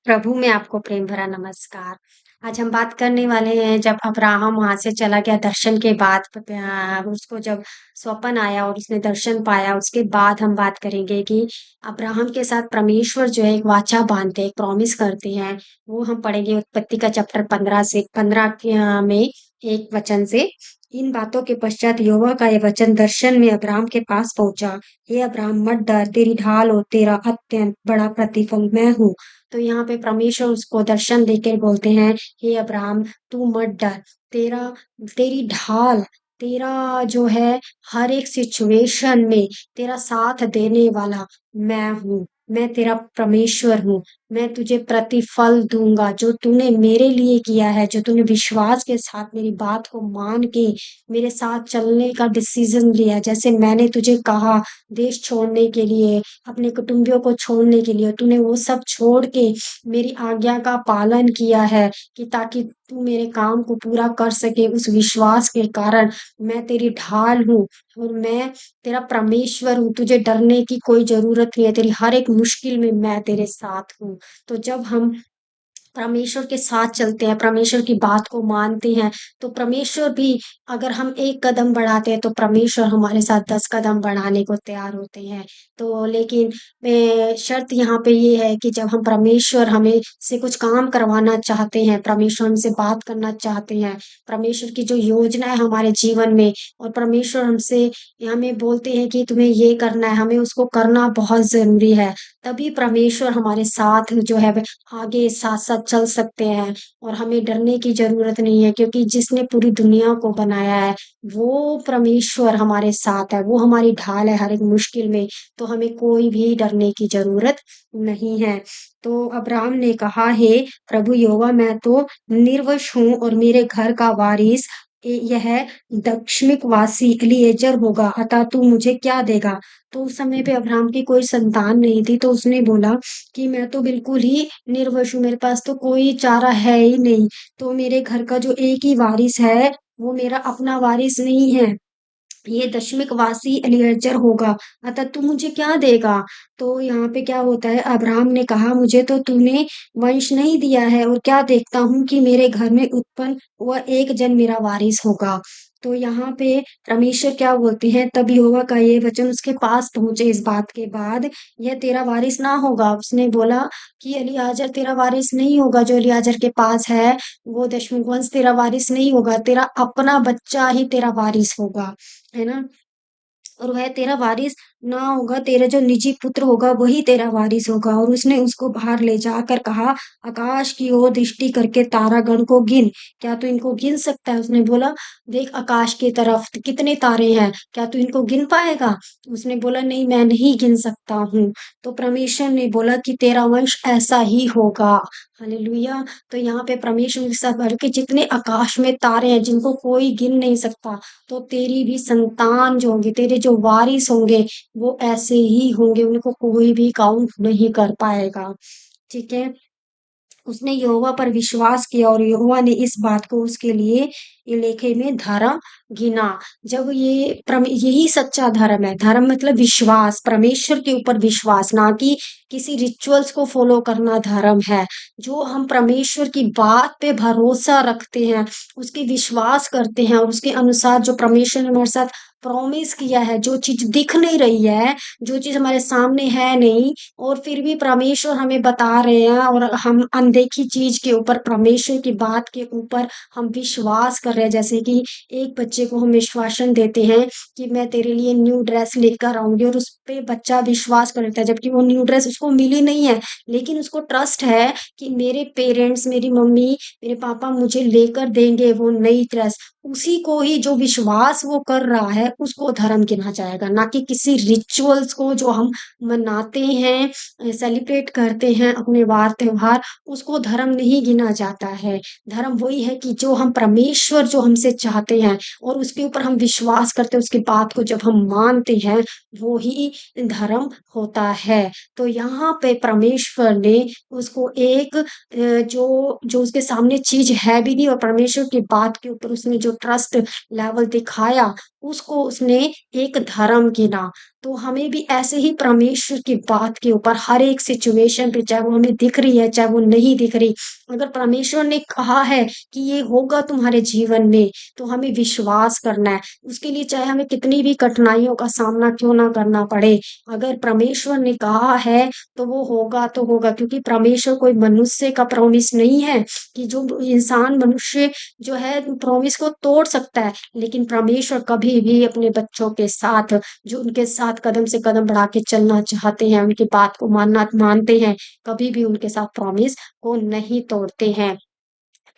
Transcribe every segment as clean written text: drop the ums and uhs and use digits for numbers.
प्रभु में आपको प्रेम भरा नमस्कार। आज हम बात करने वाले हैं जब अब्राहम वहाँ से चला गया दर्शन के बाद उसको जब स्वप्न आया और उसने दर्शन पाया, उसके बाद हम बात करेंगे कि अब्राहम के साथ परमेश्वर जो है एक वाचा बाँधते हैं, एक प्रॉमिस करते हैं। वो हम पढ़ेंगे उत्पत्ति का चैप्टर 15 से 15 में एक वचन से। इन बातों के पश्चात यहोवा का ये वचन दर्शन में अब्राहम के पास पहुँचा। हे अब्राहम मत डर, तेरी ढाल और तेरा अत्यंत बड़ा प्रतिफल मैं हूँ। तो यहाँ पे परमेश्वर उसको दर्शन देकर बोलते हैं, हे अब्राहम तू मत डर, तेरा तेरी ढाल, तेरा जो है हर एक सिचुएशन में तेरा साथ देने वाला मैं हूँ। मैं तेरा परमेश्वर हूँ। मैं तुझे प्रतिफल दूँगा, जो तूने मेरे लिए किया है, जो तूने विश्वास के साथ मेरी बात को मान के मेरे साथ चलने का डिसीज़न लिया। जैसे मैंने तुझे कहा देश छोड़ने के लिए, अपने कुटुंबियों को छोड़ने के लिए, तूने वो सब छोड़ के मेरी आज्ञा का पालन किया है कि ताकि तू मेरे काम को पूरा कर सके। उस विश्वास के कारण मैं तेरी ढाल हूँ और मैं तेरा परमेश्वर हूँ। तुझे डरने की कोई ज़रूरत नहीं है, तेरी हर एक मुश्किल में मैं तेरे साथ हूँ। तो जब हम परमेश्वर के साथ चलते हैं, परमेश्वर की बात को मानते हैं, तो परमेश्वर भी अगर हम एक कदम बढ़ाते हैं, तो परमेश्वर हमारे साथ 10 कदम बढ़ाने को तैयार होते हैं। तो लेकिन शर्त यहाँ पे ये है कि जब हम परमेश्वर हमें से कुछ काम करवाना चाहते हैं, परमेश्वर हमसे बात करना चाहते हैं, परमेश्वर की जो योजना है हमारे जीवन में और परमेश्वर हमसे हमें बोलते हैं कि तुम्हें ये करना है, हमें उसको करना बहुत ज़रूरी है। तभी परमेश्वर हमारे साथ जो है आगे साथ-साथ चल सकते हैं और हमें डरने की ज़रूरत नहीं है क्योंकि जिसने पूरी दुनिया को बनाया है, वो परमेश्वर हमारे साथ है, वो हमारी ढाल है हर एक मुश्किल में, तो हमें कोई भी डरने की ज़रूरत नहीं है। तो अब्राहम ने कहा, हे प्रभु यहोवा मैं तो निर्वंश हूँ और मेरे घर का वारिस यह दक्षिणवासी एलीएज़र होगा, अतः तू मुझे क्या देगा? तो उस समय पे अब्राहम की कोई संतान नहीं थी, तो उसने बोला कि मैं तो बिल्कुल ही निर्वंश हूँ, मेरे पास तो कोई चारा है ही नहीं, तो मेरे घर का जो एक ही वारिस है, वो मेरा अपना वारिस नहीं है। ये दशमिकवासी एलीएज़र होगा, अतः तू मुझे क्या देगा? तो यहाँ पे क्या होता है, अब्राहम ने कहा, मुझे तो तूने वंश नहीं दिया है और क्या देखता हूँ कि मेरे घर में उत्पन्न हुआ एक जन मेरा वारिस होगा। तो यहाँ पे परमेश्वर क्या बोलते हैं, तब यहोवा का ये वचन उसके पास पहुँचे इस बात के बाद, यह तेरा वारिस ना होगा। उसने बोला कि एलीआजर तेरा वारिस नहीं होगा, जो एलीआजर के पास है, वो दशमुख वंश तेरा वारिस नहीं होगा, तेरा अपना बच्चा ही तेरा वारिस होगा। है ना? और वह तेरा वारिस ना होगा, तेरा जो निजी पुत्र होगा वही तेरा वारिस होगा। और उसने उसको बाहर ले जाकर कहा, आकाश की ओर दृष्टि करके तारागण को गिन, क्या तू इनको गिन सकता है? उसने बोला, देख आकाश की तरफ कितने तारे हैं, क्या तू इनको गिन पाएगा? उसने बोला, नहीं मैं नहीं गिन सकता हूँ। तो परमेश्वर ने बोला कि तेरा वंश ऐसा ही होगा। हालेलुया। तो यहाँ पे परमेश्वर के साथ भर के जितने आकाश में तारे हैं जिनको कोई गिन नहीं सकता, तो तेरी भी संतान जो होंगे, तेरे जो वारिस होंगे, वो ऐसे ही होंगे, उनको कोई भी काउंट नहीं कर पाएगा। ठीक है? उसने यहोवा पर विश्वास किया और यहोवा ने इस बात को उसके लिए ये लेखे में धर्म गिना। जब यही सच्चा धर्म है। धर्म मतलब विश्वास, परमेश्वर के ऊपर विश्वास, ना कि किसी रिचुअल्स को फॉलो करना धर्म है। जो हम परमेश्वर की बात पे भरोसा रखते हैं, उसकी विश्वास करते हैं और उसके अनुसार जो परमेश्वर ने हमारे साथ प्रॉमिस किया है, जो चीज़ दिख नहीं रही है, जो चीज़ हमारे सामने है नहीं, और फिर भी परमेश्वर हमें बता रहे हैं और हम अनदेखी चीज़ के ऊपर, परमेश्वर की बात के ऊपर हम विश्वास कर रहे हैं। जैसे कि एक बच्चे को हम विश्वासन देते हैं कि मैं तेरे लिए न्यू ड्रेस लेकर आऊँगी और उस पे बच्चा विश्वास कर लेता है, जबकि वो न्यू ड्रेस उसको मिली नहीं है। लेकिन उसको ट्रस्ट है कि मेरे पेरेंट्स, मेरी मम्मी, मेरे पापा मुझे लेकर देंगे वो नई ड्रेस। उसी को ही जो विश्वास वो कर रहा है, उसको धर्म गिना जाएगा, ना कि किसी रिचुअल्स को जो हम मनाते हैं, सेलिब्रेट करते हैं अपने वार त्योहार, उसको धर्म नहीं गिना जाता है। धर्म वही है कि जो हम परमेश्वर जो हमसे चाहते हैं और उसके ऊपर हम विश्वास करते हैं, उसकी बात को जब हम मानते हैं, वो ही धर्म होता है। तो यहाँ पे परमेश्वर ने उसको एक जो जो उसके सामने चीज़ है भी नहीं और परमेश्वर की बात के ऊपर उसने जो ट्रस्ट लेवल दिखाया, उसको उसने एक धर्म गिना। तो हमें भी ऐसे ही परमेश्वर की बात के ऊपर हर एक सिचुएशन पे, चाहे वो हमें दिख रही है, चाहे वो नहीं दिख रही, अगर परमेश्वर ने कहा है कि ये होगा तुम्हारे जीवन में, तो हमें विश्वास करना है। उसके लिए चाहे हमें कितनी भी कठिनाइयों का सामना क्यों ना करना पड़े, अगर परमेश्वर ने कहा है तो वो होगा तो होगा, क्योंकि परमेश्वर कोई मनुष्य का प्रॉमिस नहीं है कि जो इंसान मनुष्य जो है प्रॉमिस को तोड़ सकता है। लेकिन परमेश्वर कभी भी अपने बच्चों के साथ, जो उनके साथ कदम से कदम बढ़ा के चलना चाहते हैं, उनकी बात को मानना मानते हैं, कभी भी उनके साथ प्रॉमिस को नहीं तोड़ते हैं।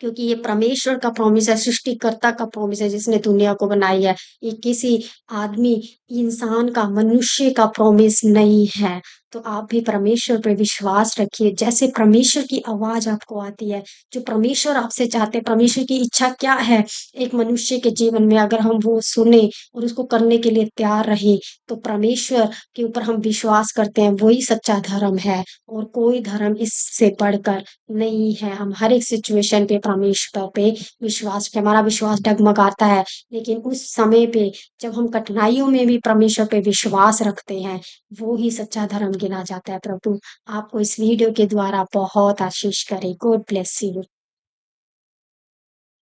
क्योंकि ये परमेश्वर का प्रॉमिस है, सृष्टिकर्ता का प्रॉमिस है जिसने दुनिया को बनाई है। ये किसी आदमी, इंसान का, मनुष्य का प्रॉमिस नहीं है। तो आप भी परमेश्वर पे विश्वास रखिए। जैसे परमेश्वर की आवाज़ आपको आती है, जो परमेश्वर आपसे चाहते हैं, परमेश्वर की इच्छा क्या है एक मनुष्य के जीवन में, अगर हम वो सुने और उसको करने के लिए तैयार रहें, तो परमेश्वर के ऊपर हम विश्वास करते हैं, वही सच्चा धर्म है और कोई धर्म इससे बढ़कर नहीं है। हम हर एक सिचुएशन पे परमेश्वर पे विश्वास, हमारा विश्वास डगमगाता है, लेकिन उस समय पे जब हम कठिनाइयों में भी परमेश्वर पे विश्वास रखते हैं, वो ही सच्चा धर्म गिना जाता है। प्रभु आपको इस वीडियो के द्वारा बहुत आशीष करे। God bless you.